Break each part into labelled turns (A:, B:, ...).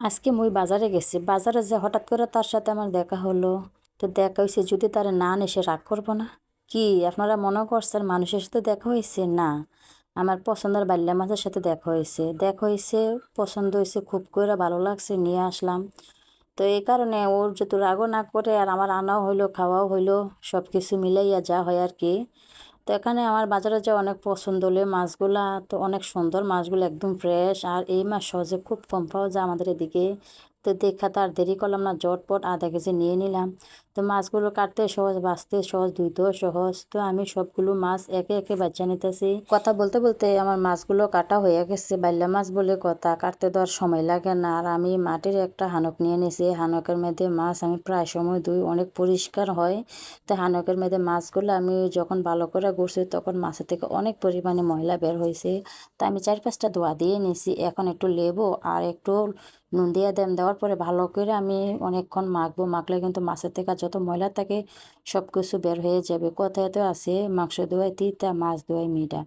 A: আজকে মুই বাজারে গেছি। বাজারে যে হঠাৎ করে তার সাথে আমার দেখা হলো। তো দেখা হয়েছে, যদি তার না আনে সে রাগ করবো না? কি আপনারা মনে করছেন মানুষের সাথে দেখা হয়েছে? না, আমার পছন্দের বাল্যা মাছের সাথে দেখা হয়েছে, পছন্দ হয়েছে, খুব করে ভালো লাগছে, নিয়ে আসলাম। তো এই কারণে ওর যত রাগও না করে, আর আমার আনাও হইলো, খাওয়াও হইলো, সব কিছু মিলাইয়া যা হয় আর কি। তো এখানে আমার বাজারে যে অনেক পছন্দ হলো মাছগুলা, তো অনেক সুন্দর মাছগুলো, একদম ফ্রেশ। আর এই মাছ সহজে খুব কম পাওয়া যায় আমাদের এদিকে। তো দেখা তো আর দেরি করলাম না, ঝটপট আধা কেজি নিয়ে নিলাম। তো মাছগুলো কাটতে সহজ, বাছতে সহজ, ধুইতেও সহজ। তো আমি সবগুলো মাছ একে একে বাচ্চা নিতেছি। কথা বলতে বলতে আমার মাছগুলো কাটা হয়ে গেছে। বাইল্লা মাছ বলে কথা, কাটতে তো আর সময় লাগে না। আর আমি মাটির একটা হানক নিয়ে নিয়েছি। হানকের মধ্যে মাছ আমি প্রায় সময় ধুই, অনেক পরিষ্কার হয়। তো হানকের মধ্যে মাছগুলো আমি যখন ভালো করে ঘুরছি, তখন মাছের থেকে অনেক পরিমাণে ময়লা বের হয়েছে। তা আমি 4-5টা ধোয়া দিয়ে নিয়েছি। এখন একটু লেবু আর একটু নুন দিয়ে দেওয়ার পরে ভালো করে আমি অনেকক্ষণ মাখবো। মাখলে কিন্তু মাছের থেকে যত ময়লা থাকে সব কিছু বের হয়ে যাবে। কথায় তো আছে, মাংস ধোয়াই তিতা, মাছ ধোয়াই মিঠা।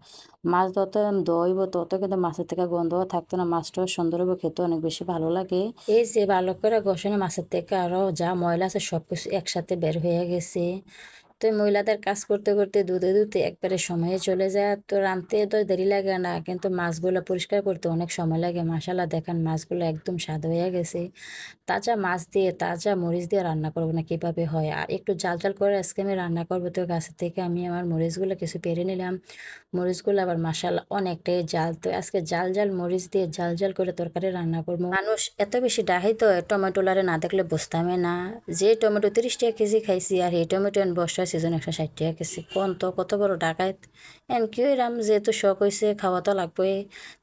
A: মাছ যত ধোইব তত কিন্তু মাছের থেকে গন্ধও থাকতো না, মাছটাও সুন্দর হবে, খেতে অনেক বেশি ভালো লাগে। এই যে ভালো করে গোসনে মাছের থেকে আরও যা ময়লা আছে সব কিছু একসাথে বের হয়ে গেছে। তো এই মহিলাদের কাজ করতে করতে দুধে দুধে একবারে সময়ে চলে যায়। তো রাঁধতে তো দেরি লাগে না, কিন্তু মাছগুলো পরিষ্কার করতে অনেক সময় লাগে। মাশাল্লাহ, দেখেন মাছগুলো একদম স্বাদ হয়ে গেছে। তাজা মাছ দিয়ে তাজা মরিচ দিয়ে রান্না করবো না কিভাবে হয়, আর একটু জাল জাল করে আজকে আমি রান্না করবো। তো গাছের থেকে আমি আমার মরিচগুলো কিছু পেরে নিলাম। মরিচগুলো আবার মাশাল্লাহ অনেকটাই জাল। তো আজকে জাল জাল মরিচ দিয়ে জাল জাল করে তরকারি রান্না করবো। মানুষ এত বেশি ডাহি তো টমেটো লারে না দেখলে বুঝতামে না। যে টমেটো 30 টাকা কেজি খাইছি, আর এই টমেটো এন বর্ষা সিজন 160 টাকা কেজি। কোন তো কত বড় ডাকাত! এন কি হইলাম, যেহেতু শখ হয়েছে খাওয়া তো লাগবে।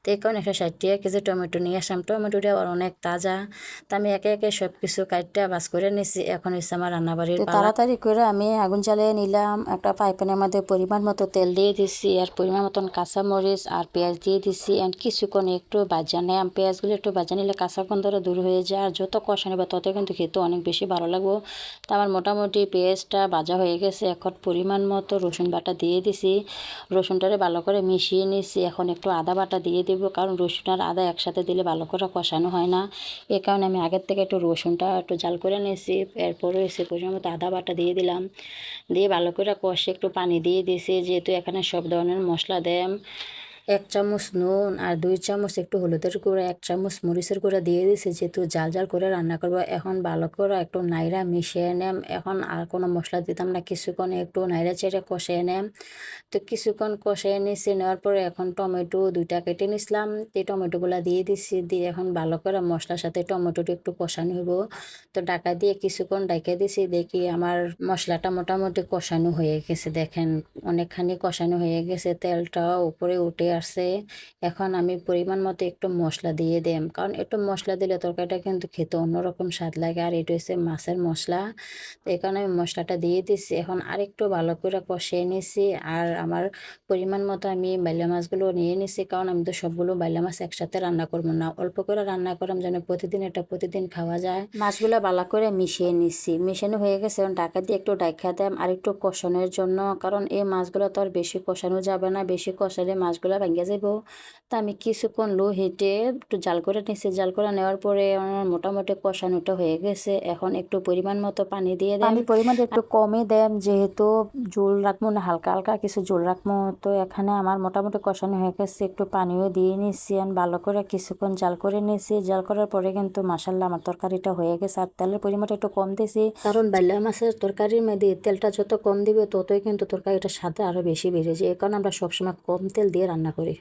A: তো এই কারণে 160 টাকা কেজি টমেটো নিয়ে আসলাম। টমেটোটা আবার অনেক তাজা। তা আমি একে একে সব কিছু কাটটা বাস করে নিছি। এখন হচ্ছে আমার রান্নাবাড়ির পালা। তাড়াতাড়ি করে আমি আগুন জ্বালিয়ে নিলাম। একটা পাইপ্যানের মধ্যে পরিমাণ মতো তেল দিয়ে দিছি, আর পরিমাণ মতন কাঁচামরিচ আর পেঁয়াজ দিয়ে দিছি। অ্যান্ড কিছুক্ষণ একটু ভাজা নিলাম। পেঁয়াজগুলো একটু ভাজা নিলে কাঁচা গন্ধটা দূর হয়ে যায়, আর যত কষা নেবে তত কিন্তু খেতে অনেক বেশি ভালো লাগবে। তো আমার মোটামুটি পেঁয়াজটা ভাজা হয়ে গেছে। এখন পরিমাণ মতো রসুন বাটা দিয়ে দিছি। রসুনটারে ভালো করে মিশিয়ে নিছি। এখন একটু আদা বাটা দিয়ে দেব, কারণ রসুন আর আদা একসাথে দিলে ভালো করে কষানো হয় না। এ কারণে আমি আগের থেকে একটু রসুনটা একটু জাল করে নিয়েছি। এরপরে এসে পরিমাণ মতো আদা বাটা দিয়ে দিলাম। দিয়ে ভালো করে কষে একটু পানি দিয়ে দিয়েছি, যেহেতু এখানে সব ধরনের মশলা দেম। 1 চামচ নুন আর 2 চামচ একটু হলুদের গুঁড়া, 1 চামচ মরিচের গুঁড়া দিয়ে দিয়েছি, যেহেতু জাল জাল করে রান্না করবো। এখন ভালো করে একটু নাইরা মিশিয়ে নেম। এখন আর কোনো মশলা দিতাম না, কিছুক্ষণ একটু নাইরা চেড়ে কষিয়ে নেম। তো কিছুক্ষণ কষিয়ে নিয়েছি, নেওয়ার পরে এখন টমেটো 2টা কেটে নিছিলাম, এই টমেটোগুলা দিয়ে দিচ্ছি। দিয়ে এখন ভালো করে মশলার সাথে টমেটোটা একটু কষানো হইব। তো ঢাকা দিয়ে কিছুক্ষণ ঢাকা দিছি। দেখি আমার মশলাটা মোটামুটি কষানো হয়ে গেছে। দেখেন অনেকখানি কষানো হয়ে গেছে, তেলটাও উপরে উঠে আসছে। এখন আমি পরিমাণ মতো একটু মশলা দিয়ে দিম, কারণ একটু মশলা দিলে তরকারিটা কিন্তু খেতে অন্যরকম স্বাদ লাগে। আর এটা হচ্ছে মাছের মশলা, তো এই কারণে আমি মশলাটা দিয়ে দিচ্ছি। এখন আরেকটু ভালো করে কষিয়ে নিছি। আর আমার পরিমাণ মতো আমি বাইলা মাছগুলো নিয়ে নিছি, কারণ আমি তো সবগুলো বাইলা মাছ একসাথে রান্না করবো না, অল্প করে রান্না করলাম যেন প্রতিদিন এটা প্রতিদিন খাওয়া যায়। মাছগুলো ভালো করে মিশিয়ে নিছি, মিশানো হয়ে গেছে। এখন ঢাকা দিয়ে একটু ডাইখা দিলাম আর একটু কষানোর জন্য, কারণ এই মাছগুলো তো আর বেশি কষানো যাবে না, বেশি কষালে মাছগুলো ভেঙে যাবো। তা আমি কিছুক্ষণ লো হিটে একটু জাল করে নিছি। জাল করে নেওয়ার পরে আমার মোটামুটি কষানোটা হয়ে গেছে। এখন একটু পরিমাণ মতো পানি দিয়ে দেন। পানির পরিমাণটা একটু কমই দেন, যেহেতু ঝোল রাখবো না, হালকা হালকা কিছু ঝোল রাখবো। তো এখানে আমার মোটামুটি কষানো হয়ে গেছে, একটু পানিও দিয়ে নিচ্ছি। আর ভালো করে কিছুক্ষণ জাল করে নিয়েছি। জাল করার পরে কিন্তু মাশাল্লাহ আমার তরকারিটা হয়ে গেছে। আর তেলের পরিমাণটা একটু কম দিয়েছি, কারণ বাইলা মাছের তরকারির মধ্যে তেলটা যত কম দিবে ততই কিন্তু তরকারিটা স্বাদে আরও বেশি বেড়ে যায়। এই কারণে আমরা সবসময় কম তেল দিয়ে রান্না করি।